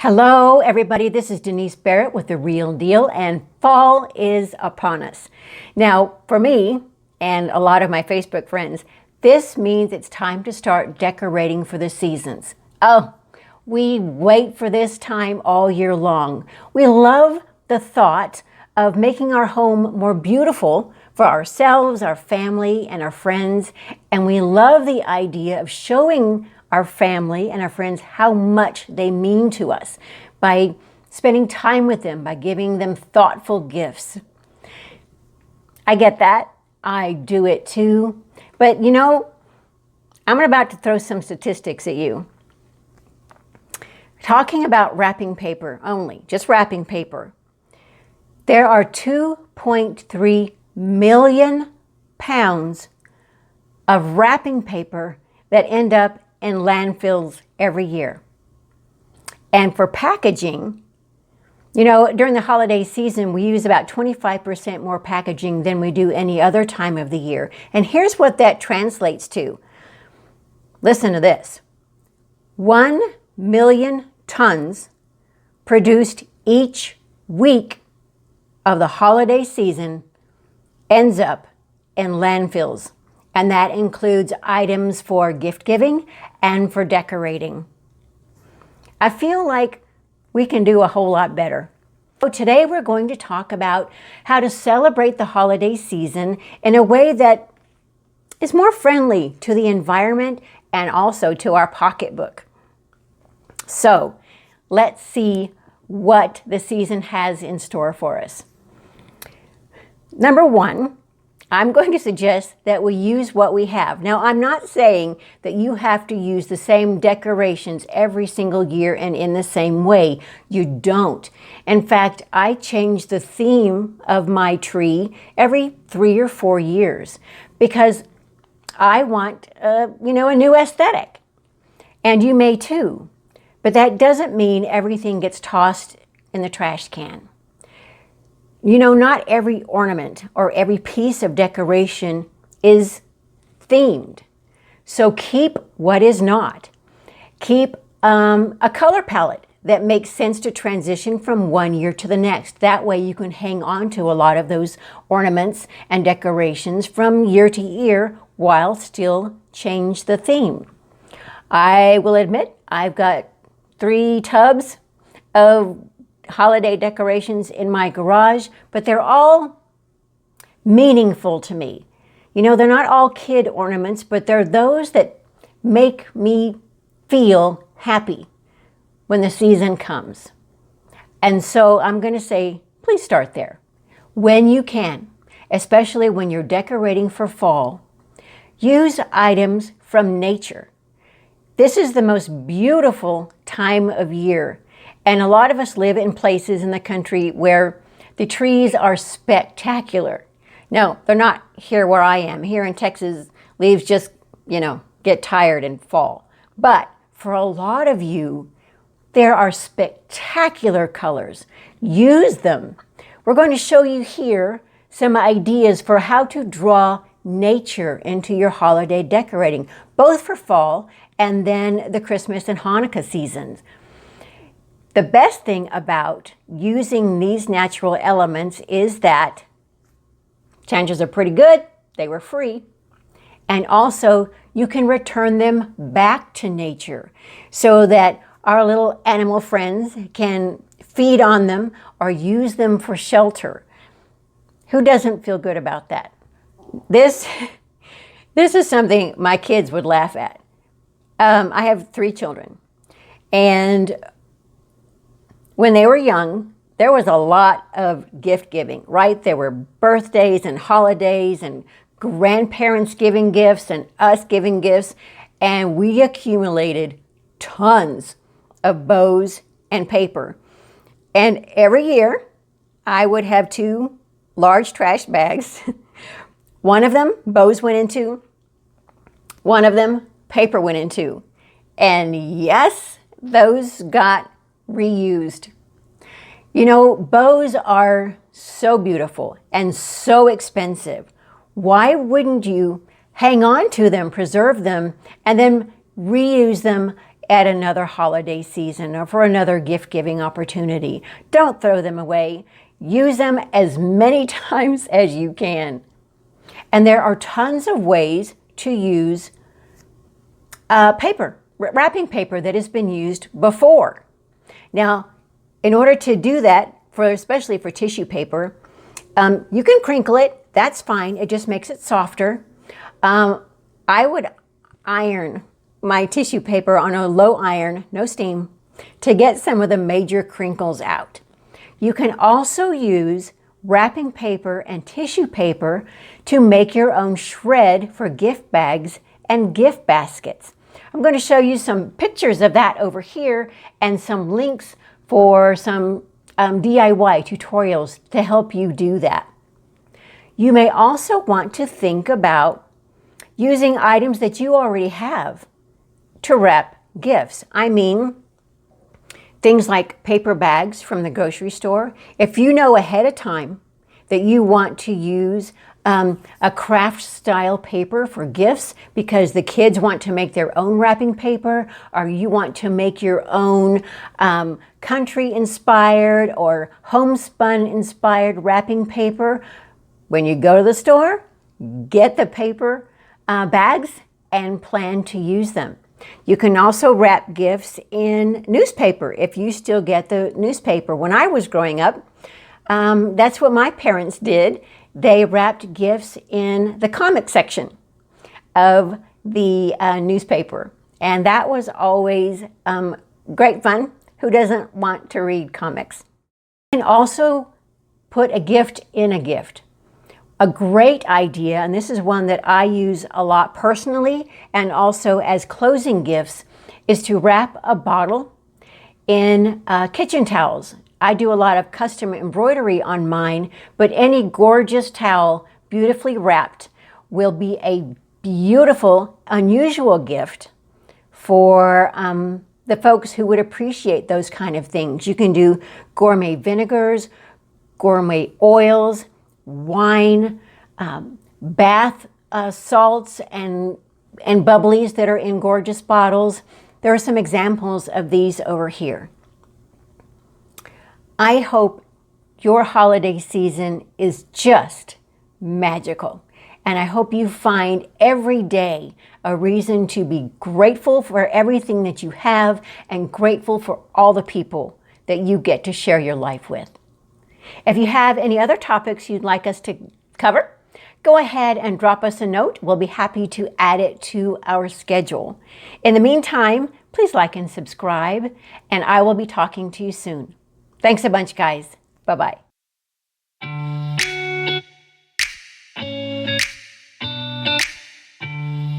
Hello, everybody. This is Denise Barrett with The Real Deal, and fall is upon us. Now, for me and a lot of my Facebook friends, this means it's time to start decorating for the seasons. Oh, we wait for this time all year long. We love the thought of making our home more beautiful for ourselves, our family, and our friends. And we love the idea of showing our family and our friends how much they mean to us by spending time with them, by giving them thoughtful gifts. I get that. I do it too. But you know, I'm about to throw some statistics at you. Talking about wrapping paper only, just wrapping paper. There are 2.3 million pounds of wrapping paper that end up in landfills every year. And for packaging, you know, during the holiday season, we use about 25% more packaging than we do any other time of the year. And here's what that translates to. Listen to this. 1 million tons produced each week of the holiday season ends up in landfills. And that includes items for gift giving and for decorating. I feel like we can do a whole lot better. So today we're going to talk about how to celebrate the holiday season in a way that is more friendly to the environment and also to our pocketbook. So let's see what the season has in store for us. Number one, I'm going to suggest that we use what we have. Now, I'm not saying that you have to use the same decorations every single year and in the same way. You don't. In fact, I change the theme of my tree every 3 or 4 years because I want, a new aesthetic. And you may too. But that doesn't mean everything gets tossed in the trash can. You know, not every ornament or every piece of decoration is themed. So keep what is not. Keep a color palette that makes sense to transition from one year to the next. That way you can hang on to a lot of those ornaments and decorations from year to year while still change the theme. I will admit I've got 3 tubs of holiday decorations in my garage, but they're all meaningful to me. You know, they're not all kid ornaments, but they're those that make me feel happy when the season comes. And so I'm going to say, please start there. When you can, especially when you're decorating for fall, use items from nature. This is the most beautiful time of year. And a lot of us live in places in the country where the trees are spectacular. No, they're not here where I am. Here in Texas, leaves just, get tired and fall. But for a lot of you, there are spectacular colors. Use them. We're going to show you here some ideas for how to draw nature into your holiday decorating, both for fall and then the Christmas and Hanukkah seasons. The best thing about using these natural elements is that chances are pretty good, they were free, and also you can return them back to nature so that our little animal friends can feed on them or use them for shelter. Who doesn't feel good about that? This is something my kids would laugh at. I have 3 children, and when they were young, there was a lot of gift giving, right? There were birthdays and holidays and grandparents giving gifts and us giving gifts. And we accumulated tons of bows and paper. And every year, I would have 2 large trash bags. One of them, bows went into. One of them, paper went into. And yes, those got reused. You know, bows are so beautiful and so expensive. Why wouldn't you hang on to them, preserve them, and then reuse them at another holiday season or for another gift-giving opportunity. Don't throw them away. Use them as many times as you can. And there are tons of ways to use wrapping paper that has been used before. Now, in order to do that, especially for tissue paper, you can crinkle it. That's fine. It just makes it softer. I would iron my tissue paper on a low iron, no steam, to get some of the major crinkles out. You can also use wrapping paper and tissue paper to make your own shred for gift bags and gift baskets. I'm going to show you some pictures of that over here and some links for some DIY tutorials to help you do that. You may also want to think about using items that you already have to wrap gifts. I mean, things like paper bags from the grocery store. If you know ahead of time that you want to use a craft style paper for gifts because the kids want to make their own wrapping paper, or you want to make your own country inspired or homespun inspired wrapping paper, when you go to the store, get the paper bags and plan to use them. You can also wrap gifts in newspaper if you still get the newspaper. When I was growing up, that's what my parents did. They wrapped gifts in the comic section of the newspaper. And that was always great fun. Who doesn't want to read comics? You can also put a gift in a gift. A great idea, and this is one that I use a lot personally and also as closing gifts, is to wrap a bottle in kitchen towels. I do a lot of custom embroidery on mine, but any gorgeous towel, beautifully wrapped, will be a beautiful, unusual gift for the folks who would appreciate those kind of things. You can do gourmet vinegars, gourmet oils, wine, bath salts and bubblies that are in gorgeous bottles. There are some examples of these over here. I hope your holiday season is just magical. And I hope you find every day a reason to be grateful for everything that you have and grateful for all the people that you get to share your life with. If you have any other topics you'd like us to cover, go ahead and drop us a note. We'll be happy to add it to our schedule. In the meantime, please like and subscribe, and I will be talking to you soon. Thanks a bunch, guys. Bye-bye.